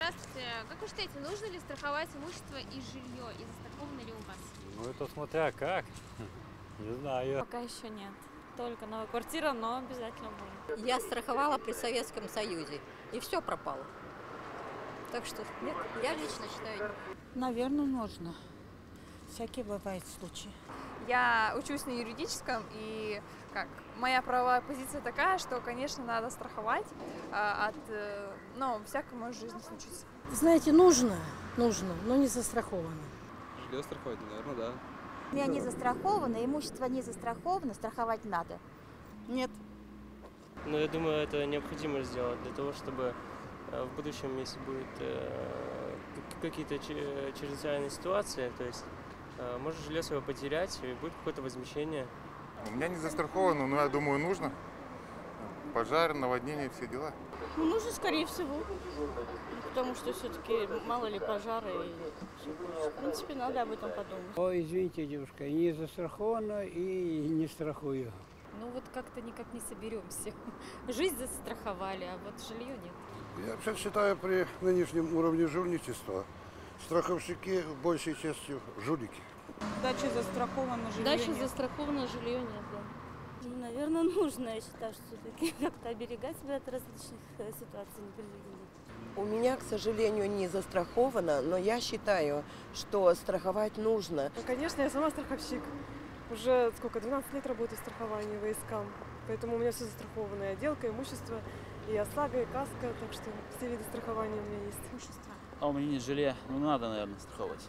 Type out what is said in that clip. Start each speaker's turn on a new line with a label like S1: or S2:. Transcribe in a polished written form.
S1: Здравствуйте. Как вы считаете, нужно ли страховать имущество и жилье? И застраховано ли у вас?
S2: Ну, это смотря как. Не знаю.
S3: Пока еще нет. Только новая квартира, но обязательно будет.
S4: Я страховала при Советском Союзе, и все пропало. Так что нет, я лично считаю, нет.
S5: Наверное, нужно. Всякие бывают случаи.
S6: Я учусь на юридическом, и моя правовая позиция такая, что, конечно, надо страховать от, всякого может в жизни случиться.
S7: Знаете, нужно, но не застраховано.
S8: Жилье страховать, наверное, да.
S9: Я не застрахована, имущество не застраховано, страховать надо.
S7: Нет.
S10: Но я думаю, это необходимо сделать для того, чтобы в будущем, если будут какие-то чрезвычайные ситуации, то есть может жилье свое потерять, и будет какое-то возмещение.
S11: У меня не застраховано, но я думаю, нужно. Пожар, наводнение, все дела.
S3: Ну, нужно, скорее всего. Потому что все-таки мало ли пожары и все прочее. В принципе, надо об этом подумать.
S12: Ой, извините, девушка, не застрахована и не страхую.
S13: Ну вот как-то никак не соберемся. Жизнь застраховали, а вот жилье нет.
S14: Я вообще считаю, при нынешнем уровне жульничества страховщики большей частью жулики.
S5: Дача застрахована, жилье
S3: Дача
S5: нет.
S3: застрахована, жилье нет, да.
S15: Ну, наверное, нужно, я считаю, что все-таки как-то оберегать себя от различных ситуаций непредвиденных.
S16: У меня, к сожалению, не застраховано, но я считаю, что страховать нужно.
S17: Ну, конечно, я сама страховщик. Уже 12 лет работаю в страховании войскам. Поэтому у меня все застраховано. И отделка, имущество, и ОСАГО, и КАСКО. Так что все виды страхования у меня есть.
S1: Имущество.
S18: А у меня нет жилья. Ну, надо, наверное, страховать.